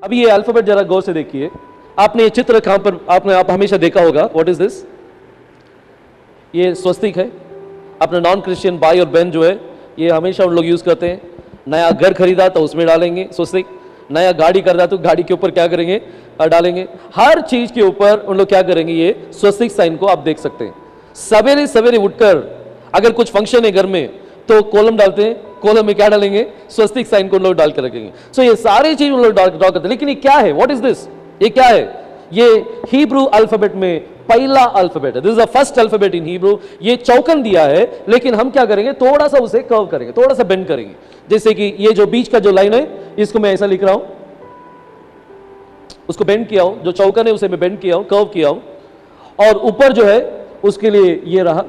अभी ये अल्फाबेट जरा गौर से देखिए। आपने ये चित्र कहां पर आप हमेशा देखा होगा। What is this? ये स्वस्तिक है। अपने नॉन क्रिश्चियन भाई और बहन जो है ये हमेशा उन लोग यूज करते हैं। नया घर खरीदा तो उसमें डालेंगे स्वस्तिक, नया गाड़ी खरीदा तो गाड़ी के ऊपर क्या करेंगे, डालेंगे। हर चीज के ऊपर उन लोग क्या करेंगे, ये स्वस्तिक साइन को आप देख सकते हैं। सवेरे सवेरे उठकर अगर कुछ फंक्शन है घर में तो कॉलम डालते हैं, कॉलम में क्या डालेंगे, स्वस्तिक साइन को लोग डाल के रखेंगे। सो ये सारी चीज उन लोग ड्रॉ करते हैं। लेकिन ये क्या है, व्हाट इज दिस? ये क्या है? ये हिब्रू अल्फाबेट में पहला अल्फाबेट है। This is the first alphabet in Hebrew. ये चौकन दिया है, लेकिन हम क्या करेंगे, थोड़ा सा उसे कर्व करेंगे, थोड़ा सा बेंड करेंगे। जैसे कि ये जो बीच का जो लाइन है इसको मैं ऐसा लिख रहा हूं, उसको बेंड किया हूं, जो चौकन है उसे मैं बेंड किया हूं, कर्व किया हूं, और ऊपर जो है उसके लिए ये रहा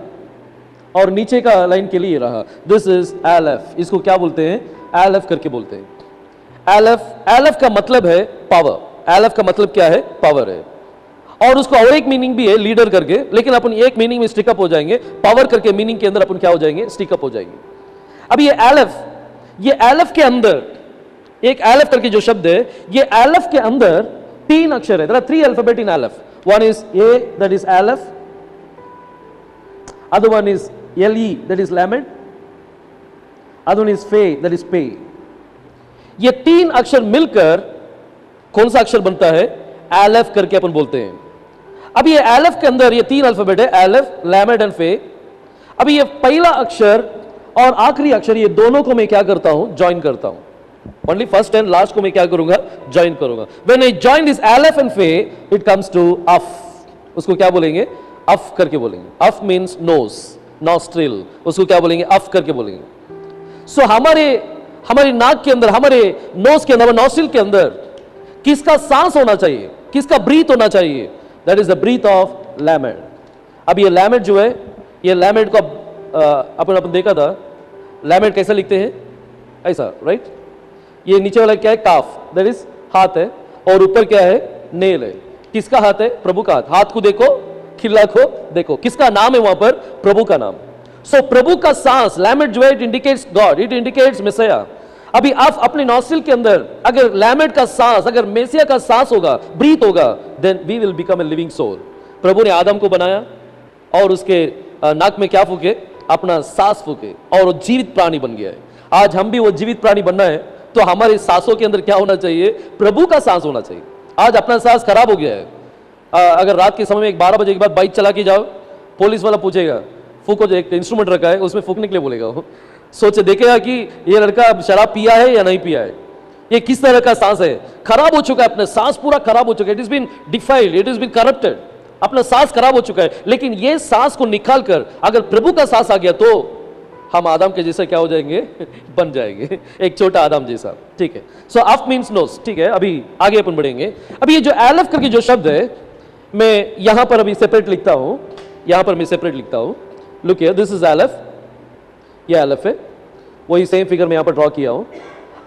और नीचे का लाइन के लिए ये रहा। This is LF. इसको क्या बोलते हैं, एलएफ करके बोलते हैं। एलएफ का मतलब है पावर। एलएफ का मतलब क्या है, पावर है। और उसको और एक मीनिंग भी है लीडर करके, लेकिन अपन एक मीनिंग में स्टिकअप हो जाएंगे। पावर करके मीनिंग के अंदर अपन क्या हो जाएंगे, स्टिकअप हो जाएंगे। अब ये एलएफ के अंदर एक एलएफ करके जो शब्द है, ये एलएफ के अंदर 3 अक्षर है। There are 3 alphabet in aleph. One is A, that is aleph. Other one is LE, that is lamed. Other one is Fe, that is Pe. ये 3 अक्षर मिलकर कौन सा अक्षर बनता है, एलएफ करके अपन बोलते हैं। अब ये एलएफ के अंदर ये 3 अल्फाबेट है, एलएफ, लैमेड एंड फे। अभी ये पहला अक्षर और आखिरी अक्षर, ये दोनों को मैं क्या करता हूं, ज्वाइन करता हूं। ओनली फर्स्ट एंड लास्ट को मैं क्या करूंगा, ज्वाइन करूंगा। When I join this LF and फे, इट कम्स टू अफ। उसको क्या बोलेंगे, अफ करके बोलेंगे। अफ मीन्स नोज, नॉस्ट्रिल, उसको क्या बोलेंगे, अफ करके बोलेंगे। सो हमारे नाक के अंदर, हमारे नोज के अंदर, नॉस्ट्रिल के अंदर किसका सांस होना चाहिए, किसका ब्रीथ होना चाहिए, that is the breath of lamed. अब ये लैमेड जो है, ये लैमेड को अपन देखा था। लैमेड कैसा लिखते हैं, ऐसा, राइट। ये नीचे वाला क्या है, काफ, दैट इज हाथ है, और ऊपर क्या है, नेल है। किसका हाथ है, प्रभु का हाथ। हाथ को देखो, खिल्ला को देखो, किसका नाम है वहां पर, प्रभु का नाम। सो प्रभु का सांस, लैमेड जो है, it indicates God, it indicates Moesia. अभी आप अपने नॉस्ट्रिल के अंदर अगर लैमेड का सांस, अगर मेसिया का सांस होगा, ब्रीथ होगा, then we will become a living soul. प्रभु ने आदम को बनाया और उसके नाक में क्या फूके, अपना सांस फूके, और वो जीवित प्राणी बन गया है। आज हम भी वो जीवित प्राणी बनना है तो हमारे सांसों के अंदर क्या होना चाहिए, प्रभु का सांस होना चाहिए। आज अपना सांस खराब हो गया है। अगर रात के समय में 12 बजे के बाद बाइक चला के जाओ, पुलिस वाला पूछेगा, फूको, जो एक इंस्ट्रूमेंट रखा है उसमें फूकने के लिए बोलेगा। वो सोचे देखेगा कि ये लड़का शराब पिया है या नहीं पिया है, ये किस तरह का सांस है, खराब हो चुका है, अपना सांस पूरा खराब हो चुका है। It is been defiled, it is been corrupted, अपना सांस खराब हो चुका है। लेकिन ये सांस को निकाल कर अगर प्रभु का सांस आ गया तो हम आदम के जैसे क्या हो जाएंगे, बन जाएंगे, एक छोटा आदम जैसा। ठीक है। सो अफ मीन्स नोज। ठीक है, अभी आगे अपन बढ़ेंगे। अभी ये जो एलएफ करके जो शब्द है, मैं यहां पर अभी सेपरेट लिखता हूं, यहां पर मैं सेपरेट लिखता हूं। Look here, this is LF, ये एलएफ है, वही सेम फिगर में यहां पर ड्रॉ किया हूं।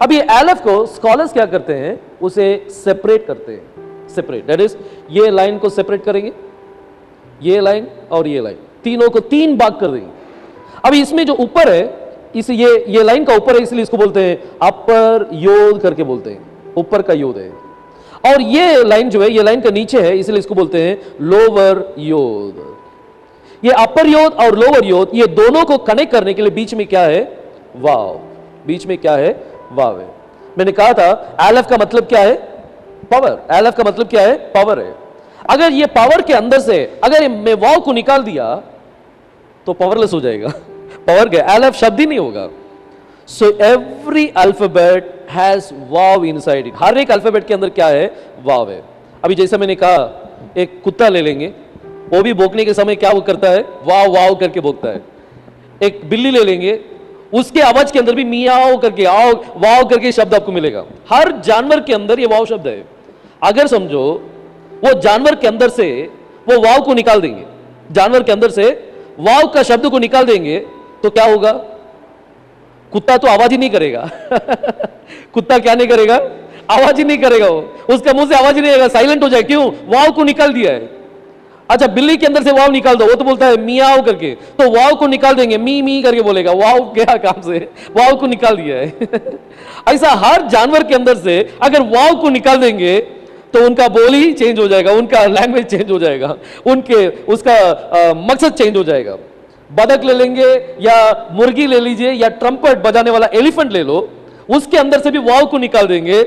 अब ये एलएफ को स्कॉलर्स क्या करते हैं, उसे सेपरेट करते हैं। सेपरेट, दैट इज ये लाइन को सेपरेट करेंगे, ये लाइन और ये लाइन, तीनों को 3 भाग कर देंगे। अब इसमें जो ऊपर है, इस ये लाइन का ऊपर है, इसलिए इसको बोलते हैं अपर योद करके बोलते हैं, ऊपर का योद है। और ये लाइन जो है, ये लाइन का नीचे है, इसलिए इसको बोलते हैं लोअर योद। ये अपर योद और लोअर योद, ये दोनों को कनेक्ट करने के लिए बीच में क्या है, वाव। बीच में क्या है, वाव है। मैंने कहा था एलएफ का मतलब क्या है, पावर। एलएफ का मतलब क्या है, पावर है। अगर ये पावर के अंदर से अगर मैं वाव को निकाल दिया तो पावरलेस हो जाएगा। पावर क्या, एलएफ शब्द ही नहीं होगा। So every alphabet has vav inside it. हर एक अल्फाबेट के अंदर क्या है, वाव है। अभी जैसा मैंने कहा, एक कुत्ता ले लेंगे, वो भी भौंकने के समय क्या वो करता है, वाव वाव करके भौंकता है। एक बिल्ली ले लेंगे, उसके आवाज के अंदर भी मियाओ करके, आओ वाव करके शब्द आपको मिलेगा। हर जानवर के अंदर ये वाव शब्द है। अगर समझो वो जानवर के अंदर से वो वाव को निकाल देंगे, जानवर के अंदर से वाव का शब्द को निकाल देंगे तो क्या होगा, कुत्ता तो आवाज ही नहीं करेगा। कुत्ता क्या नहीं करेगा, आवाज ही नहीं करेगा, वो उसका मुंह से आवाज ही नहीं आएगा, साइलेंट हो जाए। क्यों, वाव को निकाल दिया है। अच्छा बिल्ली के अंदर से वाव निकाल दो, वो तो बोलता है मियाओ करके, तो वाव को निकाल देंगे, मी मी करके बोलेगा, वाव क्या काम से, वाव को निकाल दिया है। ऐसा हर जानवर के अंदर से अगर वाव को निकाल देंगे तो उनका बोली चेंज हो जाएगा, उनका लैंग्वेज चेंज हो जाएगा, उनके उसका मकसद चेंज हो जाएगा। बतख ले लेंगे या मुर्गी ले लीजिए या ट्रम्पेट बजाने वाला एलिफेंट ले लो, उसके अंदर से भी वाव को निकाल देंगे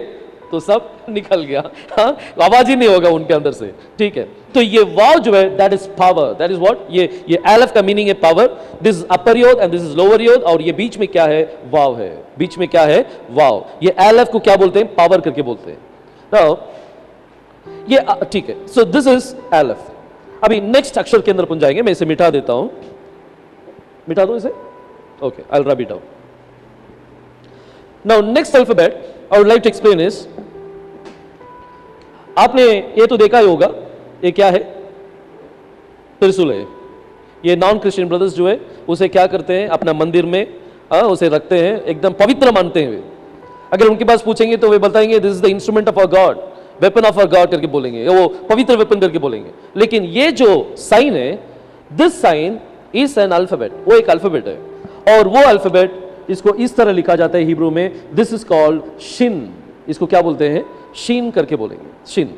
तो सब निकल गया, हाँ, आवाज ही नहीं होगा उनके अंदर से, ठीक है। तो ये वाव जो है that is power, that is what, ये एलेफ का मीनिंग है power, this is upper yod and this is lower yod, और ये बीच में क्या है, वाव है, बीच में क्या है, वाव। ये एलेफ को क्या बोलते हैं, पावर करके बोलते हैं। तो ये ठीक है, सो दिस इज एलेफ। अभी नेक्स्ट अक्षर के अंदर अपन जाएंगे, मैं इसे मिटा देता हूं, मिटा दो इसे, okay, I will rub it out. Now next alphabet I would like to explain is, आपने ये तो देखा ही होगा, ये क्या है, त्रिशूल है। ये नॉन क्रिश्चियन ब्रदर्स जो है उसे क्या करते हैं, अपना मंदिर में उसे रखते हैं, एकदम पवित्र मानते हैं वे। अगर उनके पास पूछेंगे तो वे बताएंगे this is the instrument of our God, weapon of our God करके बोलेंगे, वो पवित्र वेपन करके बोलेंगे। लेकिन ये जो साइन है, this sign is an alphabet, वो एक अल्फाबेट है, और वो अल्फाबेट इसको इस तरह लिखा जाता है हिब्रू में, दिस इज कॉल्ड शिन। इसको क्या बोलते हैं, शीन करके बोलेंगे, शिन।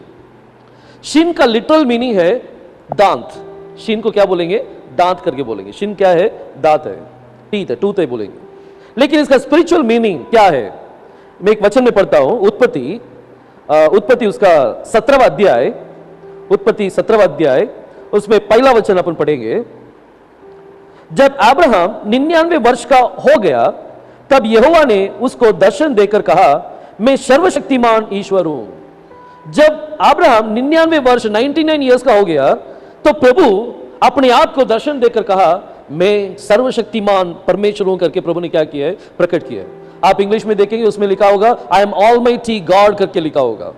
शिन का लिटरल मीनिंग है दांत, शिन को क्या बोलेंगे, दांत करके बोलेंगे। शिन क्या है, दांत है, टीथ है, टूथ है बोलेंगे। लेकिन इसका स्पिरिचुअल मीनिंग क्या है, मैं एक वचन में पढ़ता हूं, उत्पत्ति उसका 17वां अध्याय, उत्पत्ति 17वां अध्याय, उसमें पहला वचन अपन पढ़ेंगे। जब अब्राहम 99 वर्ष का हो गया तब यहोवा ने उसको दर्शन देकर कहा, मैं सर्वशक्तिमान ईश्वर हूं। जब अब्राहम 99 वर्ष 99 ईयर्स का हो गया तो प्रभु अपने आप को दर्शन देकर कहा, मैं सर्वशक्तिमान परमेश्वर हूं करके प्रभु ने क्या किया है, प्रकट किया है। आप इंग्लिश में देखेंगे उसमें लिखा होगा आई एम ऑलमाइटी गॉड करके लिखा होगा,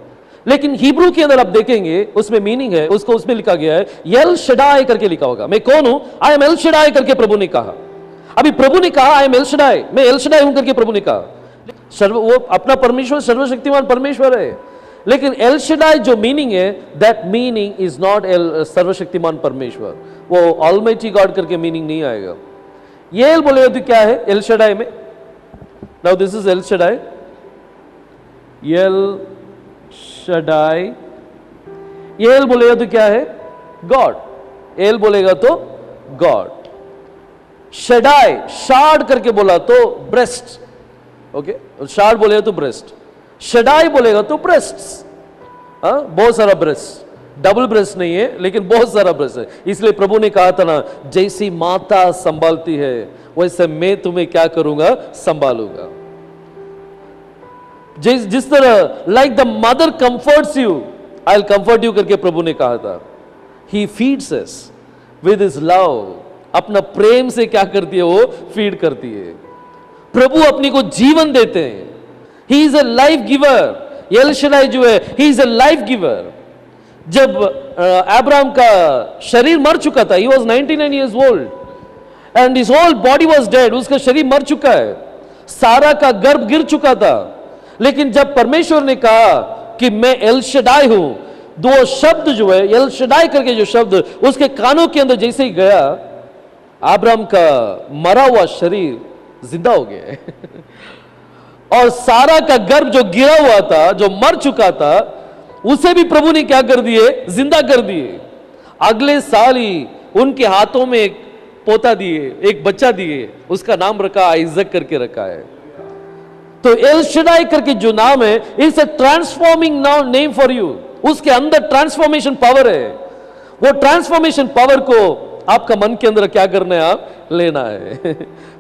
लेकिन हिब्रू के अंदर आप देखेंगे उसमें मीनिंग है, उसको उसमें लिखा गया है एल शडाई करके लिखा होगा। मैं कौन हूं, आई एम एल शडाई करके प्रभु ने कहा। अभी प्रभु ने कहा आई एम एल शडाई, मैं एल शडाई हूं करके प्रभु ने कहा। वो अपना परमेश्वर सर्वशक्तिमान परमेश्वर है, लेकिन एल शडाई जो मीनिंग है, that meaning is naught L सर्वशक्तिमान परमेश्वर, वो ऑलमाइटी गॉड करके मीनिंग नहीं आएगा। ये एल बोलेगा तो क्या है एल शडाई में, now this is L Shaddai, L Shaddai. ये एल बोलेगा तो क्या है, गॉड, एल बोलेगा तो गॉड। शडाई, शाड करके बोला तो ब्रेस्ट, ओके, शाड बोलेगा तो ब्रेस्ट, शडाई बोलेगा तो ब्रेस्ट्स, बहुत सारा ब्रेस्ट, डबल ब्रेस्ट नहीं है लेकिन बहुत सारा ब्रेस्ट है। इसलिए प्रभु ने कहा था ना, जैसी माता संभालती है वैसे मैं तुम्हें क्या करूंगा, संभालूंगा। जिस तरह like the mother comforts you, I will comfort you करके प्रभु ने कहा था। He feeds us with his love, अपना प्रेम से क्या करती है, वो फीड करती है। प्रभु अपनी को जीवन देते हैं, he is a life giver. El Shaddai जो है, he is a life giver. जब अब्राहम का शरीर मर चुका था, he was 99 years old and his whole body was dead, उसका शरीर मर चुका है, सारा का गर्भ गिर चुका था। लेकिन जब परमेश्वर ने कहा कि मैं एल शडाई हूं, दो शब्द जो है एल शडाई करके जो शब्द उसके कानों के अंदर जैसे ही गया, अब्राहम का मरा हुआ शरीर जिंदा हो गया है। और सारा का गर्भ जो गिरा हुआ था, जो मर चुका था, उसे भी प्रभु ने क्या कर दिए, जिंदा कर दिए। अगले साल ही उनके हाथों में एक पोता दिए, एक बच्चा दिए, उसका नाम रखा आइजक करके रखा है। तो एल शडाई करके जो नाम है, it's a transforming name for you. उसके अंदर ट्रांसफॉर्मेशन पावर है। वो ट्रांसफॉर्मेशन पावर को आपका मन के अंदर क्या करना है, आप लेना है।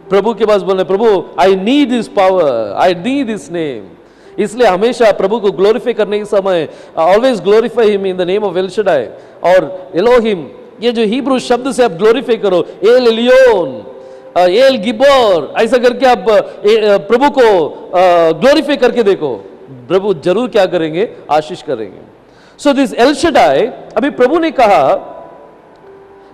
प्रभु के पास बोलना है, प्रभु I need this power, I need this name. इसलिए हमेशा प्रभु को ग्लोरीफाई करने के समय always glorify him in the name of El Shaddai और एलोहिम। ये जो हिब्रू शब्द से आप ग्लोरीफाई करो, एल एलियोन, एल गिबोर, ऐसा करके आप प्रभु को ग्लोरीफाई करके देखो, प्रभु जरूर क्या करेंगे, आशीष करेंगे। सो दिस एल शडाई, अभी प्रभु ने कहा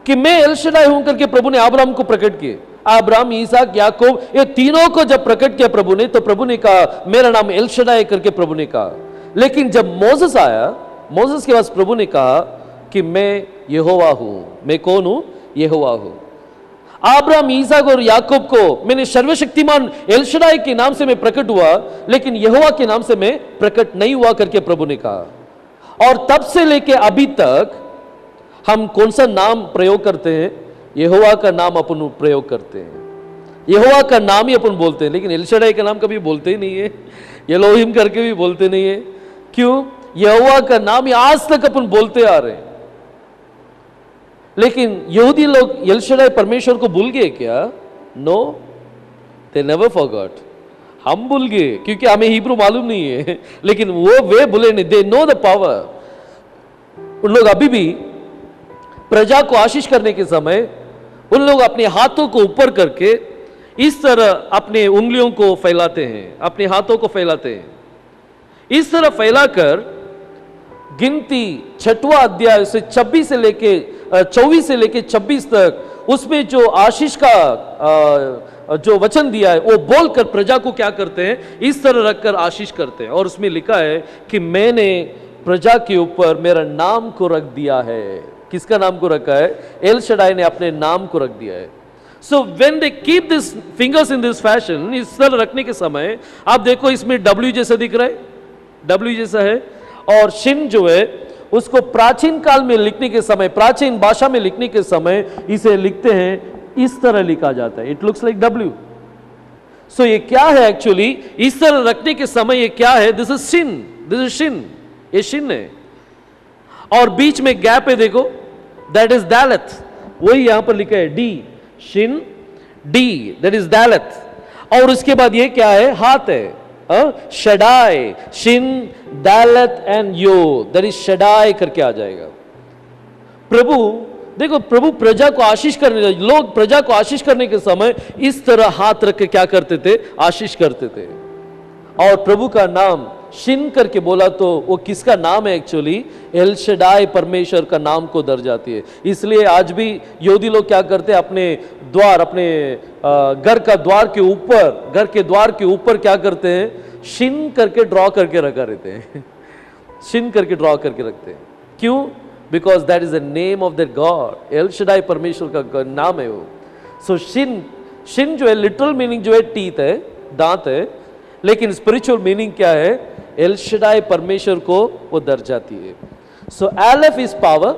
कि मैं एल शडाई हूं करके प्रभु ने अब्राहम को प्रकट किए। अब्राहम, इसहाक, याकूब, ये तीनों को जब प्रकट किया प्रभु ने, तो प्रभु ने कहा मेरा नाम एल शडाई करके प्रभु ने कहा। लेकिन जब मोसेस आया, मोसेस के पास प्रभु ने कहा कि मैं यहोवा हूं। मैं कौन हूं? यहोवा हूं। अब्राहम, इसहाक और याकूब को मैंने सर्वशक्तिमान एल शडाई के नाम से मैं प्रकट हुआ, लेकिन यहोवा के नाम से मैं प्रकट नहीं हुआ करके प्रभु ने कहा। और तब से लेके अभी तक हम कौन सा नाम प्रयोग करते हैं? यहोवा का नाम अपन प्रयोग करते हैं, यहोवा का नाम ही अपन बोलते हैं, लेकिन एल शडाई का नाम कभी बोलते ही नहीं है, एलोहिम करके भी बोलते नहीं है। क्यों? यहोवा का नाम ही आज तक अपन बोलते आ रहे हैं। लेकिन यहूदी लोग एल शडाई परमेश्वर को भूल गए क्या? No, they never forgot. हम भूल गए क्योंकि हमें हिब्रू मालूम नहीं है, लेकिन वे भूले नहीं। They know the power. उन लोग अभी भी प्रजा को आशीष करने के समय उन लोग अपने हाथों को ऊपर करके इस तरह अपने उंगलियों को फैलाते हैं, अपने हाथों को फैलाते हैं। इस तरह फैलाकर गिनती 6वां अध्याय से 24 से लेके 24 से लेके 26 तक उसमें जो आशीष का जो वचन दिया है वो बोलकर प्रजा को क्या करते हैं? इस तरह रखकर आशीष करते हैं। और उसमें लिखा है कि मैंने प्रजा के ऊपर मेरा नाम को रख दिया है। किसका नाम को रखा है? एल शडाई ने अपने नाम को रख दिया है। So when they keep this fingers in this fashion, इस तरह रखने के समय आप देखो इसमें W जैसा दिख रहा है, W जैसा है। और शिन जो है उसको प्राचीन काल में लिखने के समय, प्राचीन भाषा में लिखने के समय इसे लिखते हैं, इस तरह लिखा जाता है। It looks like W। सो ये क्या है एक्चुअली? इस तरह रखने के समय ये क्या है? This is Shin, this is Shin, ये शिन है। और बीच में गैप है, देखो, दैट इज दालत। वही यहां पर लिखा है D, shin D, that is dalet. और उसके बाद ये क्या है? हाथ है, Shaddai, shin dalet and yo, that is Shaddai करके आ जाएगा। प्रभु देखो, प्रभु प्रजा को आशीष करने, लोग प्रजा को आशीष करने के समय इस तरह हाथ रख के क्या करते थे? आशीष करते थे। और प्रभु का नाम शिन करके बोला तो वो किसका नाम है? एक्चुअली एल शडाई परमेश्वर का नाम को दर्शाती है। इसलिए आज भी यहूदी लोग क्या करते हैं? अपने द्वार, अपने घर का द्वार के ऊपर, घर के द्वार के ऊपर क्या करते हैं? शिन करके ड्रॉ करके रखा रहते हैं, शिन करके ड्रॉ करके रखते हैं। क्यों? Because that is the name of that God. L Shaddai परमेश्वर का नाम है वो। सो शिन, शिन जो है लिटरल मीनिंग जो है टीथ है, दांत है, लेकिन स्पिरिचुअल मीनिंग क्या है? एल शडाई परमेश्वर को वो दर्शाती है। सो एलेफ इज पावर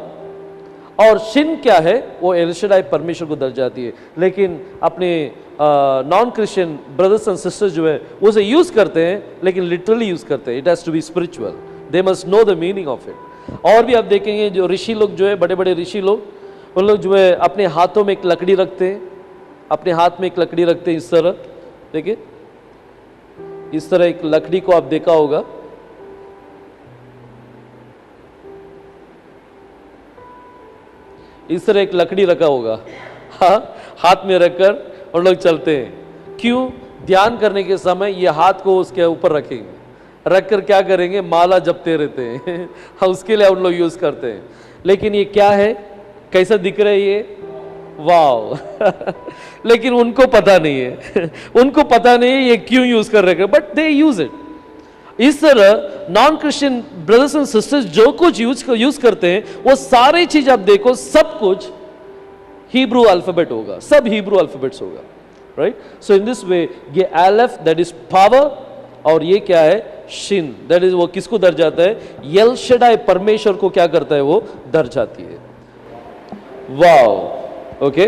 और शिन क्या है? वो एल शडाई परमेश्वर को दर्शाती है। लेकिन अपने non Christian brothers and sisters जो है उसे यूज करते हैं, लेकिन लिटरली यूज करते हैं। It has to be spiritual, they must know the meaning of it. और भी आप देखेंगे जो ऋषि लोग जो है, बड़े बड़े ऋषि लोग, उन लोग जो है अपने हाथों में एक लकड़ी रखते हैं, अपने हाथ में एक लकड़ी रखते हैं इस तरह। देखिए इस तरह एक लकड़ी को आप देखा होगा, इस तरह एक लकड़ी रखा होगा, हाँ, हाथ में रखकर और लोग चलते हैं। क्यों? ध्यान करने के समय ये हाथ को उसके ऊपर रखेंगे, रखकर क्या करेंगे? माला जपते रहते हैं हाँ, उसके लिए उन लोग यूज करते हैं। लेकिन ये क्या है? कैसा दिख रहा है ये? वाव लेकिन उनको पता नहीं है उनको पता नहीं है ये क्यों यूज कर रहे हैं, बट दे यूज इट। इस तरह non Christian brothers and sisters जो कुछ यूज करते हैं वो सारी चीज आप देखो, सब कुछ हिब्रू अल्फाबेट होगा, सब हिब्रू अल्फाबेट्स होगा, right? So in this way ये एलेफ दैट इज पावर, और ये क्या है? शिन, दैट इज वो किसको दर्शाता है? एल शडाई परमेश्वर को क्या करता है? वो दर्शाती है। वाव, ओके,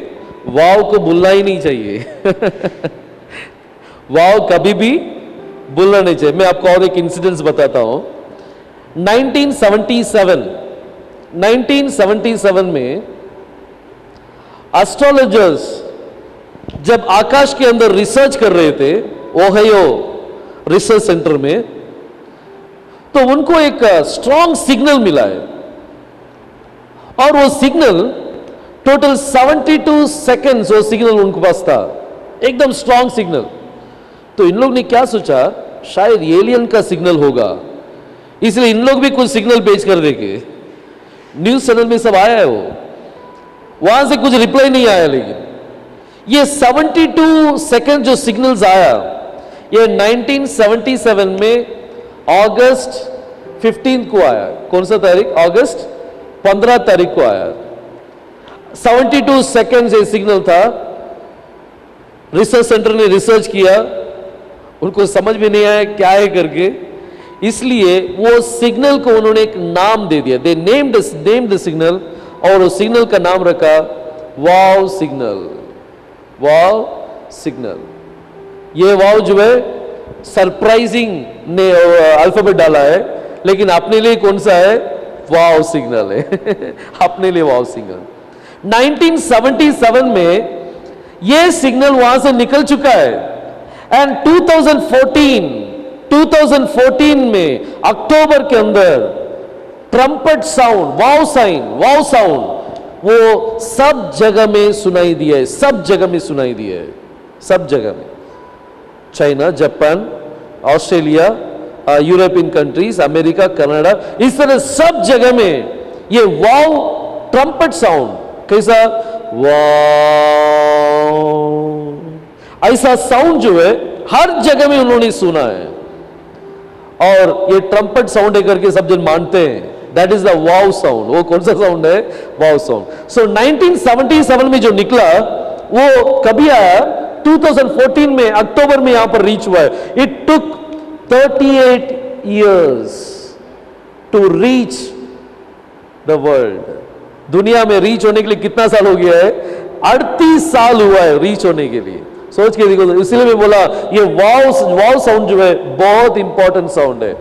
वाव को भूलना ही नहीं चाहिए वाव कभी भी भूलना नहीं चाहिए। मैं आपको और एक इंसिडेंस बताता हूं। 1977 में एस्ट्रोलॉजर्स जब आकाश के अंदर रिसर्च कर रहे थे ओहायो रिसर्च सेंटर में, तो उनको एक स्ट्रॉन्ग सिग्नल मिला है, और वो सिग्नल टोटल 72 सेकेंड्स वो सिग्नल उनके पास था, एकदम स्ट्रॉन्ग सिग्नल। तो इन लोग ने क्या सोचा? शायद एलियन का सिग्नल होगा, इसलिए इन लोग भी कुछ सिग्नल भेज कर देंगे। न्यूज चैनल में सब आया है, वो वहां से कुछ रिप्लाई नहीं आया। लेकिन ये 72 सेकेंड जो सिग्नल्स आया, ये 1977 में अगस्त 15 को आया। कौन सा तारीख? अगस्त 15 तारीख को आया। 72 सेकेंड्स ये सिग्नल था। रिसर्च सेंटर ने रिसर्च किया, उनको समझ में नहीं आया क्या है करके, इसलिए वो सिग्नल को उन्होंने एक नाम दे दिया। दे नेम्ड द सिग्नल, और उस सिग्नल का नाम रखा वाव सिग्नल। वाव सिग्नल। ये वाव जो है सरप्राइजिंग ने अल्फाबेट डाला है, लेकिन अपने लिए कौन सा है? वाव सिग्नल है। अपने लिए वाव सिग्नल। 1977 में ये सिग्नल वहां से निकल चुका है, एंड 2014 में अक्टूबर के अंदर ट्रम्पेट साउंड, वाव साउंड वो सब जगह में सुनाई दिया है। सब जगह में सुनाई दिया है, सब जगह में। China, Japan, Australia, European countries, America, Canada, इस तरह सब जगह में ये वाव ट्रम्पेट साउंड, कैसा वाव, ऐसा साउंड जो है हर जगह में उन्होंने सुना है, और ये ट्रम्पेट साउंड है करके सब जन मानते हैं। That is the wow sound. वो कौन सा साउंड है? वाव साउंड। सो 1977 में जो निकला वो कभी आया? 2014 में अक्टूबर में यहां पर रीच हुआ है। It took 38 years to reach the world। दुनिया में रीच होने के लिए कितना साल हो गया है? 38 साल हुआ है रीच होने के लिए। सोच के देखो, इसलिए मैं बोला ये वाव साउंड जो है बहुत इंपॉर्टेंट साउंड है।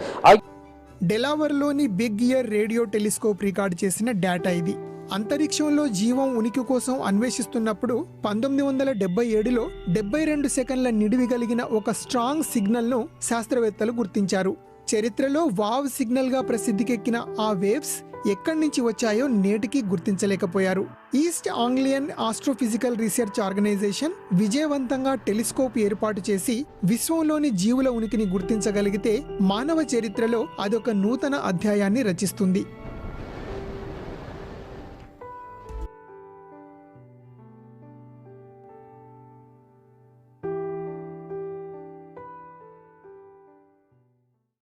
డెలావర్లోని big ear radio telescope record చేసిన డేటా ఇది. అంతరిక్షంలో జీవం ఉనికి కోసం అన్వేషిస్తున్నప్పుడు 1977లో 72 సెకన్ల నిడివి కలిగిన ఒక స్ట్రాంగ్ సిగ్నల్ను శాస్త్రవేత్తలు గుర్తించారు. చరిత్రలో వావ్ సిగ్నల్గా ప్రసిద్ధికెక్కిన ఆ వేవ్స్ ఎక్కడి నుంచి వచ్చాయో నేటికి గుర్తించలేకపోయారు. East Anglian astrophysical research organization విజయవంతంగా టెలిస్కోప్ ఏర్పాటు చేసి విశ్వంలోని జీవుల ఉనికిని గుర్తించగలిగితే మానవ చరిత్రలో అదొక నూతన అధ్యాయాన్ని రచిస్తుంది.